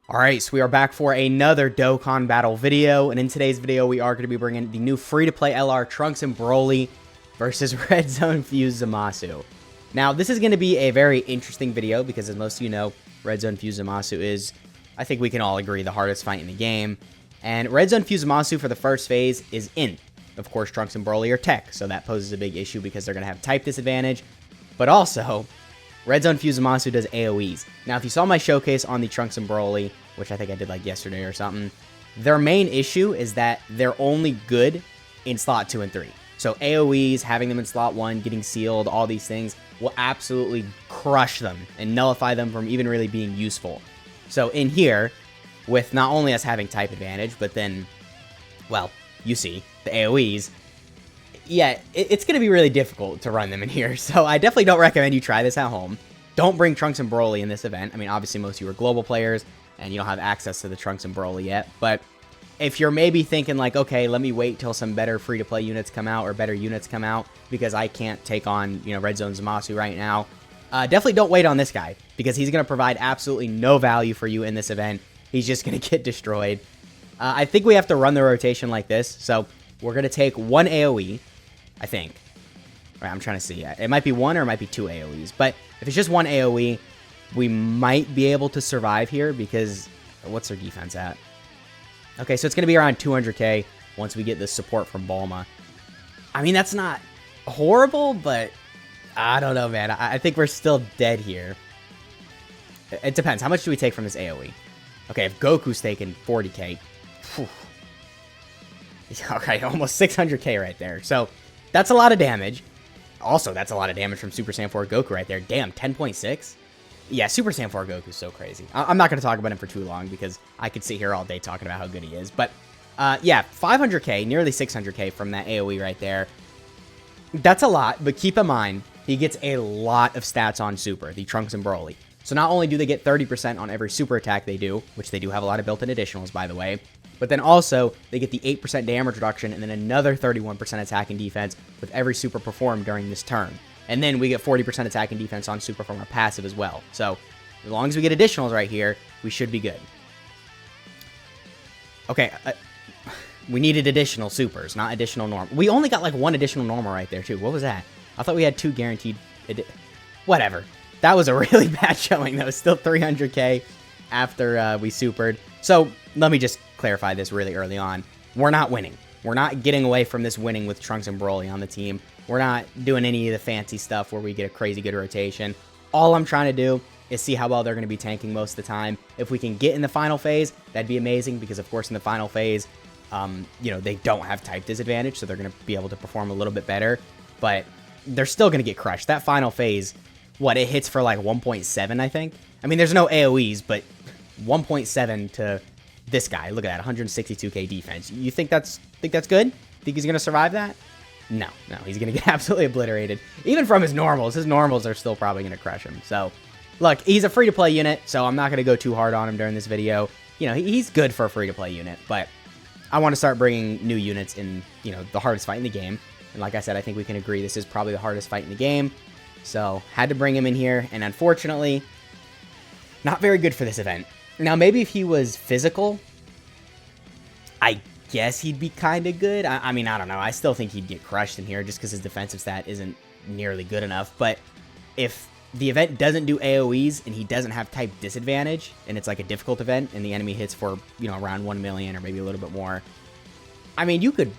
Alright, so we are back for another Dokkan battle video, and in today's video we are going to be bringing the new free-to-play LR Trunks and BROLY versus Red Zone Fused ZAMASU. Now, this is going to be a very interesting video because, as most of you know, Red Zone Fused ZAMASU is, I think we can all agree, the hardest fight in the game. And Red Zone Fused ZAMASU for the first phase is in. Of course, Trunks and BROLY are tech, so that poses a big issue because they're going to have type disadvantage. But also, Red Zone Fused ZAMASU does AoEs. Now, if you saw my showcase on the Trunks and BROLY, which I think I did like yesterday or something, their main issue is that they're only good in slot 2 and 3. So AoEs, having them in slot 1, getting sealed, all these things will absolutely crush them and nullify them from even really being useful. So in here, with not only us having type advantage, but then, well, you see, the AoEs, yeah, it's going to be really difficult to run them in here. So I definitely don't recommend you try this at home. Don't bring Trunks and BROLY in this event. I mean, obviously most of you are global players, and you don't have access to the Trunks and BROLY yet. But if you're maybe thinking like, okay, let me wait till some better free-to-play units come out or better units come out because I can't take on, Red Zone ZAMASU right now, definitely don't wait on this guy because he's going to provide absolutely no value for you in this event. He's just going to get destroyed. I think we have to run the rotation like this. So we're going to take one AoE, I think. Right, I'm trying to see. It might be one or it might be two AoEs. But if it's just one AoE, we might be able to survive here because what's their defense at? Okay, so it's going to be around 200k once we get the support from Bulma. I mean, that's not horrible, but I don't know, man. I think we're still dead here. It depends. How much do we take from this AoE? Okay, if Goku's taking 40k. Whew. Okay, almost 600k right there. So that's a lot of damage. Also, that's a lot of damage from Super Saiyan 4 Goku right there. Damn, 10.6? Yeah, Super Saiyan 4 Goku is so crazy. I'm not going to talk about him for too long because I could sit here all day talking about how good he is. But, yeah, 500k, nearly 600k from that AoE right there. That's a lot, but keep in mind, he gets a lot of stats on Super, the Trunks and BROLY. So not only do they get 30% on every Super attack they do, which they do have a lot of built-in additionals, by the way, but then also, they get the 8% damage reduction and then another 31% attack and defense with every Super performed during this turn. And then we get 40% attack and defense on Super from our passive as well. So, as long as we get additionals right here, we should be good. Okay, we needed additional Supers, not additional normal. We only got like one additional normal right there, too. What was that? I thought we had two guaranteed... Whatever. That was a really bad showing, though. Still 300k after we supered. So, let me just clarify this really early on. We're not winning. We're not getting away from this winning with Trunks and BROLY on the team. We're not doing any of the fancy stuff where we get a crazy good rotation. All I'm trying to do is see how well they're going to be tanking most of the time. If we can get in the final phase, that'd be amazing because, of course, in the final phase, they don't have type disadvantage, so they're going to be able to perform a little bit better. But they're still going to get crushed. That final phase, it hits for like 1.7, I think. I mean, there's no AoEs, but 1.7 to this guy. Look at that, 162k defense. You think that's good? Think he's going to survive that? No, he's going to get absolutely obliterated. Even from his normals are still probably going to crush him. So, look, he's a free-to-play unit, so I'm not going to go too hard on him during this video. He's good for a free-to-play unit, but I want to start bringing new units in, the hardest fight in the game. And like I said, I think we can agree this is probably the hardest fight in the game. So, had to bring him in here, and unfortunately, not very good for this event. Now, maybe if he was physical, I guess he'd be kind of good. I mean, I don't know. I still think he'd get crushed in here just because his defensive stat isn't nearly good enough. But if the event doesn't do AoEs and he doesn't have type disadvantage, and it's like a difficult event, and the enemy hits for, around 1 million or maybe a little bit more, I mean, you could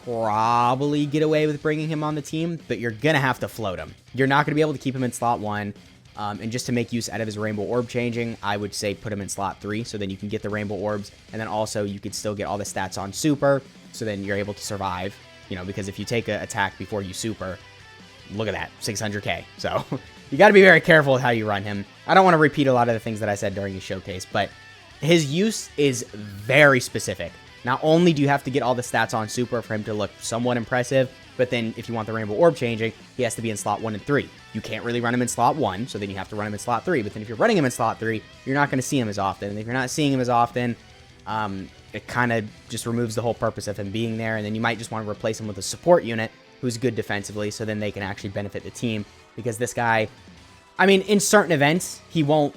probably get away with bringing him on the team, but you're going to have to float him. You're not going to be able to keep him in slot 1. And just to make use out of his rainbow orb changing, I would say put him in slot 3, so then you can get the rainbow orbs, and then also you could still get all the stats on super, so then you're able to survive, because if you take an attack before you super, look at that, 600k. So you got to be very careful with how you run him. I don't want to repeat a lot of the things that I said during the showcase, but his use is very specific. Not only do you have to get all the stats on super for him to look somewhat impressive, but then if you want the rainbow orb changing, he has to be in slot 1 and 3. You can't really run him in slot 1, so then you have to run him in slot 3. But then if you're running him in slot 3, you're not going to see him as often. And if you're not seeing him as often, it kind of just removes the whole purpose of him being there. And then you might just want to replace him with a support unit who's good defensively, so then they can actually benefit the team. Because this guy, I mean, in certain events, he won't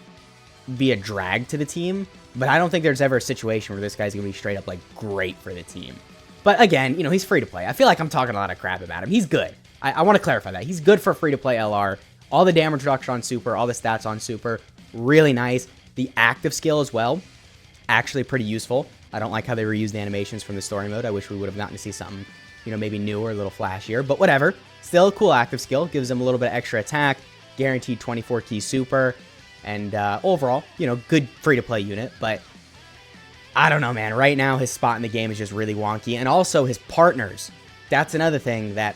be a drag to the team, but I don't think there's ever a situation where this guy's going to be straight up, like, great for the team. But again, you know, he's free to play. I feel like I'm talking a lot of crap about him. He's good. I want to clarify that. He's good for free to play LR. All the damage reduction on super, all the stats on super, really nice. The active skill as well, actually pretty useful. I don't like how they reused the animations from the story mode. I wish we would have gotten to see something, you know, maybe newer, a little flashier, but whatever. Still a cool active skill. Gives him a little bit of extra attack, guaranteed 24 key super, and overall, you know, good free-to-play unit, but I don't know, man. Right now, his spot in the game is just really wonky, and also his partners. That's another thing that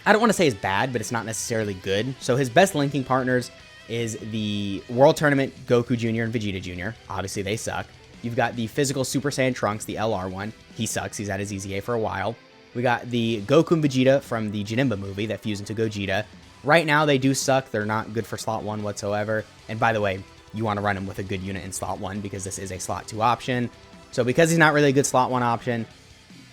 I don't want to say is bad, but it's not necessarily good. So his best linking partners is the World Tournament Goku Jr. and Vegeta Jr. Obviously, they suck. You've got the physical Super Saiyan Trunks, the LR one. He sucks. He's had his EZA for a while. We got the Goku and Vegeta from the Janemba movie that fuse into Gogeta. Right now, they do suck. They're not good for slot 1 whatsoever. And by the way, you want to run him with a good unit in slot 1 because this is a slot 2 option. So because he's not really a good slot 1 option,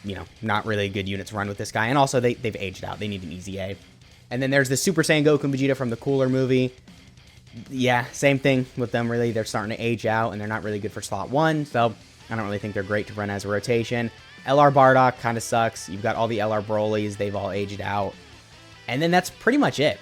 you know, not really a good unit to run with this guy. And also, they've aged out. They need an EZA. And then there's the Super Saiyan Goku and Vegeta from the Cooler movie. Yeah, same thing with them, really. They're starting to age out, and they're not really good for slot 1. So I don't really think they're great to run as a rotation. LR Bardock kind of sucks. You've got all the LR Brolys. They've all aged out. And then that's pretty much it.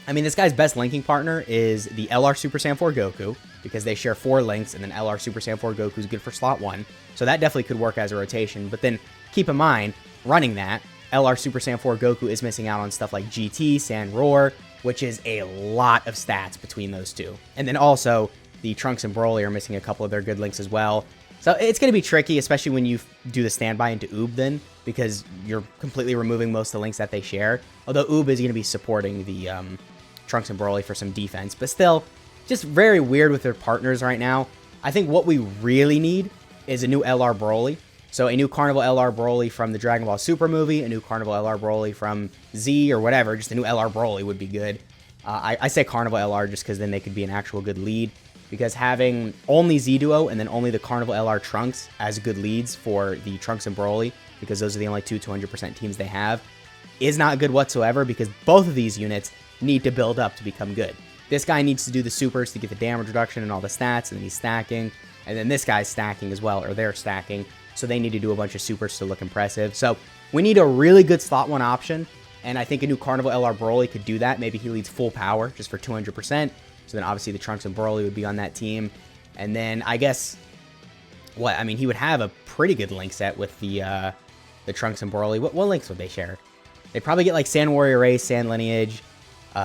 I mean, this guy's best linking partner is the LR Super Saiyan 4 Goku, because they share 4 links, and then LR Super Saiyan 4 Goku is good for slot 1. So that definitely could work as a rotation. But then keep in mind, running that, LR Super Saiyan 4 Goku is missing out on stuff like GT, Sand Roar, which is a lot of stats between those two. And then also, the Trunks and Broly are missing a couple of their good links as well. So it's going to be tricky, especially when you do the standby into Oob then, because you're completely removing most of the links that they share. Although Oob is going to be supporting the Trunks and Broly for some defense. But still, just very weird with their partners right now. I think what we really need is a new LR Broly. So a new Carnival LR Broly from the Dragon Ball Super movie, a new Carnival LR Broly from Z or whatever, just a new LR Broly would be good. I say Carnival LR just because then they could be an actual good lead. Because having only Z Duo and then only the Carnival LR Trunks as good leads for the Trunks and Broly, because those are the only two 200% teams they have, is not good whatsoever because both of these units need to build up to become good. This guy needs to do the supers to get the damage reduction and all the stats, and then he's stacking. And then this guy's stacking as well, or they're stacking. So they need to do a bunch of supers to look impressive. So we need a really good slot 1 option, and I think a new Carnival LR Broly could do that. Maybe he leads full power just for 200%. So then obviously the Trunks and Broly would be on that team. And then I guess, what? I mean, he would have a pretty good link set with the Trunks and Broly. What links would they share? They'd probably get like Sand Warrior Race, Sand Lineage,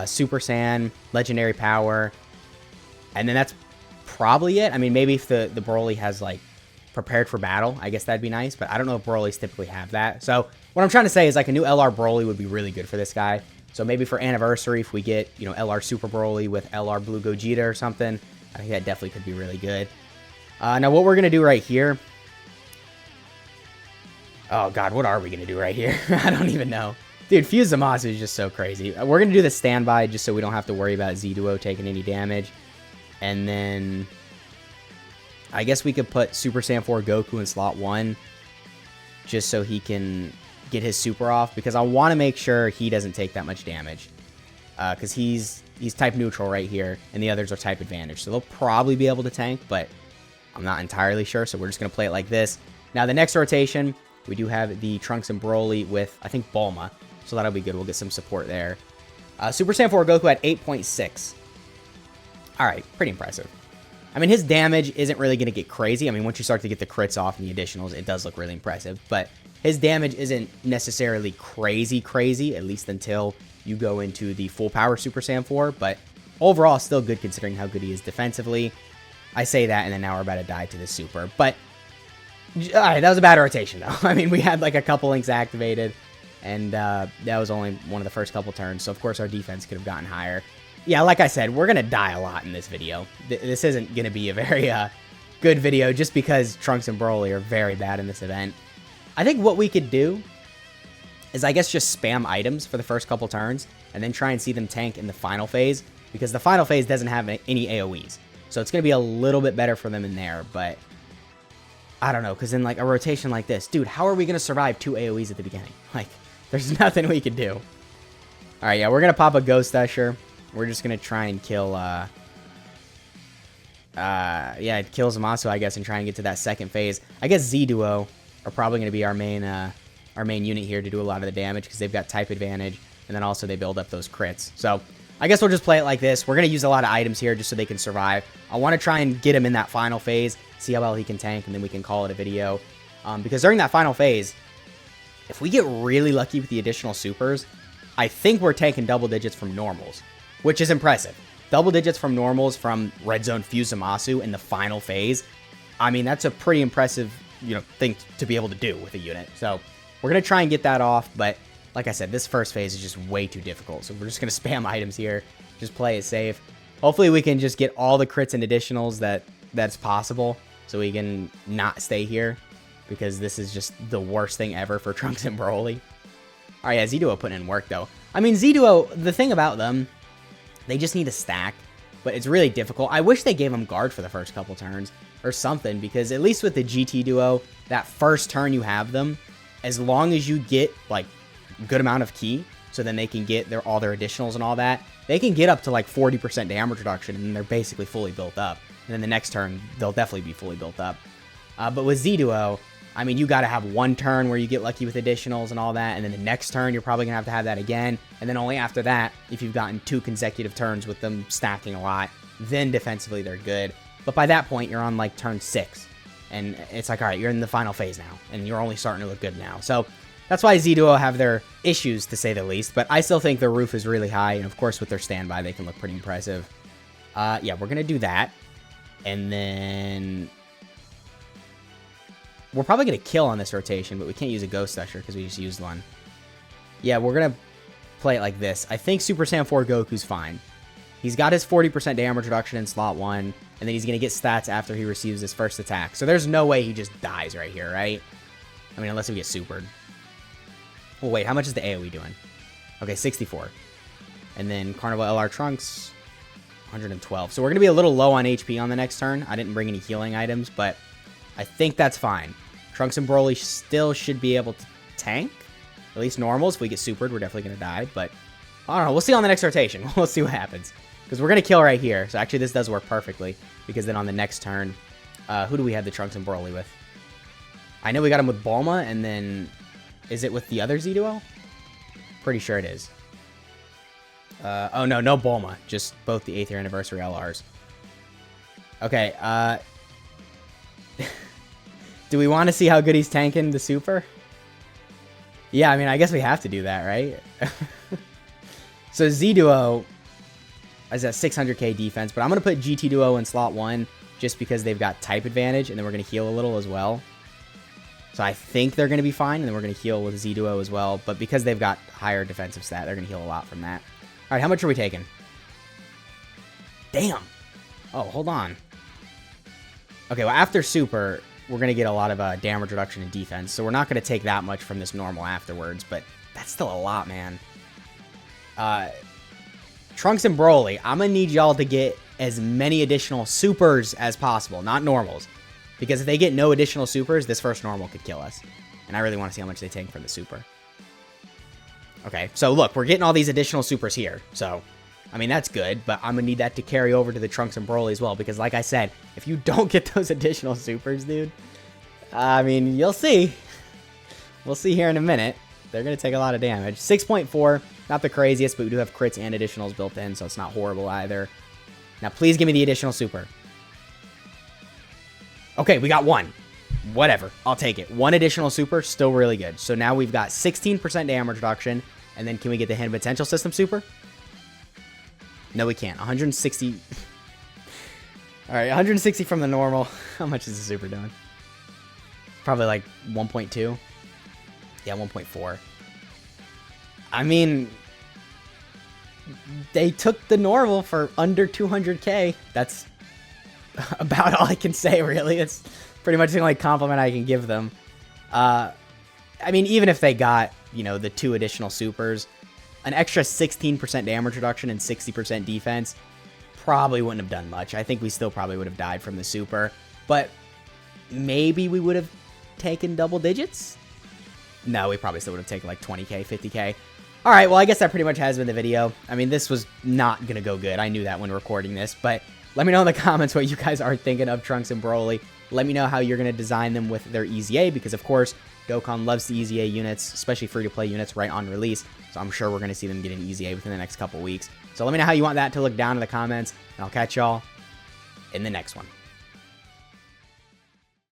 Super Saiyan, Legendary Power. And then that's probably it. I mean, maybe if the Broly has like prepared for battle, I guess that'd be nice. But I don't know if Brolys typically have that. So what I'm trying to say is like a new LR Broly would be really good for this guy. So maybe for Anniversary, if we get, you know, LR Super Broly with LR Blue Gogeta or something, I think that definitely could be really good. Now, what we're going to do right here... Oh, God, what are we going to do right here? I don't even know. Dude, Fuse ZAMASU is just so crazy. We're going to do the standby just so we don't have to worry about Z-Duo taking any damage. And then... I guess we could put Super Saiyan 4 Goku in slot 1 just so he can get his super off, because I want to make sure he doesn't take that much damage, because he's type neutral right here, and the others are type advantage, so they'll probably be able to tank, but I'm not entirely sure, so we're just going to play it like this. Now, the next rotation, we do have the Trunks and Broly with, I think, Bulma, so that'll be good. We'll get some support there. Super Saiyan 4 Goku at 8.6. Alright, pretty impressive. I mean, his damage isn't really going to get crazy. I mean, once you start to get the crits off and the additionals, it does look really impressive. But his damage isn't necessarily crazy, at least until you go into the full power Super Saiyan 4. But overall, still good considering how good he is defensively. I say that, and then now we're about to die to the super. But, alright, that was a bad rotation, though. I mean, we had like a couple links activated, and that was only one of the first couple turns. So, of course, our defense could have gotten higher. Yeah, like I said, we're going to die a lot in this video. This isn't going to be a very good video just because Trunks and Broly are very bad in this event. I think what we could do is, I guess, just spam items for the first couple turns and then try and see them tank in the final phase, because the final phase doesn't have any AoEs. So it's going to be a little bit better for them in there, but I don't know, because in like a rotation like this, dude, how are we going to survive 2 AoEs at the beginning? Like, there's nothing we could do. All right, yeah, we're going to pop a Ghost Usher. We're just going to try and kill Yeah, it kills ZAMASU, I guess, and try and get to that second phase. I guess Z Duo are probably going to be our main unit here to do a lot of the damage because they've got type advantage, and then also they build up those crits. So I guess we'll just play it like this. We're going to use a lot of items here just so they can survive. I want to try and get him in that final phase, see how well he can tank, and then we can call it a video. Because during that final phase, if we get really lucky with the additional supers, I think we're taking double digits from normals, which is impressive. Double digits from normals from Red Zone Fuse ZAMASU in the final phase. I mean, that's a pretty impressive, thing to be able to do with a unit. So we're going to try and get that off, but like I said, this first phase is just way too difficult. So we're just going to spam items here, just play it safe. Hopefully we can just get all the crits and additionals that's possible so we can not stay here, because this is just the worst thing ever for Trunks and Broly. All right, yeah, Z Duo putting in work though. I mean, Z Duo, the thing about them, they just need a stack, but it's really difficult. I wish they gave them guard for the first couple turns or something, because at least with the GT Duo, that first turn you have them, as long as you get like good amount of ki, so then they can get all their additionals and all that, they can get up to like 40% damage reduction, and they're basically fully built up. And then the next turn, they'll definitely be fully built up. But with Z Duo, I mean, you got to have one turn where you get lucky with additionals and all that, and then the next turn, you're probably going to have that again, and then only after that, if you've gotten 2 consecutive turns with them stacking a lot, then defensively they're good. But by that point, you're on, like, turn 6, and it's like, all right, you're in the final phase now, and you're only starting to look good now. So that's why Z Duo have their issues, to say the least, but I still think their roof is really high, and of course, with their standby, they can look pretty impressive. Yeah, we're going to do that, and then we're probably going to kill on this rotation, but we can't use a Ghost Usher because we just used one. Yeah, we're going to play it like this. I think Super Saiyan 4 Goku's fine. He's got his 40% damage reduction in slot 1, and then he's going to get stats after he receives his first attack. So there's no way he just dies right here, right? I mean, unless we get supered. Well, wait, how much is the AoE doing? Okay, 64. And then Carnival LR Trunks, 112. So we're going to be a little low on HP on the next turn. I didn't bring any healing items, but I think that's fine. Trunks and Broly still should be able to tank. At least normals. If we get supered, we're definitely going to die. But I don't know. We'll see on the next rotation. We'll see what happens. Because we're going to kill right here. So actually, this does work perfectly. Because then on the next turn, who do we have the Trunks and Broly with? I know we got him with Bulma. And then, is it with the other Z Duo? Pretty sure it is. Oh, no Bulma. Just both the 8th year anniversary LRs. Okay, do we want to see how good he's tanking the super? Yeah, I mean, I guess we have to do that, right? So Z Duo is at 600k defense, but I'm going to put GT Duo in slot 1 just because they've got type advantage, and then we're going to heal a little as well. So I think they're going to be fine, and then we're going to heal with Z Duo as well, but because they've got higher defensive stat, they're going to heal a lot from that. All right, how much are we taking? Damn. Oh, hold on. Okay, well, after super, we're going to get a lot of damage reduction in defense, so we're not going to take that much from this normal afterwards, but that's still a lot, man. Trunks and Broly, I'm going to need y'all to get as many additional supers as possible, not normals, because if they get no additional supers, this first normal could kill us, and I really want to see how much they take from the super. Okay, so look, we're getting all these additional supers here, so I mean, that's good, but I'm going to need that to carry over to the Trunks and Broly as well, because like I said, if you don't get those additional supers, dude, I mean, you'll see. We'll see here in a minute. They're going to take a lot of damage. 6.4, not the craziest, but we do have crits and additionals built in, so it's not horrible either. Now, please give me the additional super. Okay, we got one. Whatever, I'll take it. One additional super, still really good. So now we've got 16% damage reduction, and then can we get the Hidden Potential System super? No, we can't. 160. All right, 160 from the normal. How much is the super doing? Probably like 1.2. Yeah, 1.4. I mean, they took the normal for under 200k. That's about all I can say, really. It's pretty much the only compliment I can give them. I mean, even if they got, the 2 additional supers, an extra 16% damage reduction and 60% defense probably wouldn't have done much. I think we still probably would have died from the super, but maybe we would have taken double digits? No, we probably still would have taken like 20k, 50k. Alright, well, I guess that pretty much has been the video. I mean, this was not going to go good. I knew that when recording this, but Let me know in the comments what you guys are thinking of Trunks and Broly. Let me know how you're going to design them with their EZA, because of course, Dokkan loves the EZA units, especially free-to-play units right on release, so I'm sure we're going to see them get an EZA within the next couple weeks. So let me know how you want that to look down in the comments, and I'll catch y'all in the next one.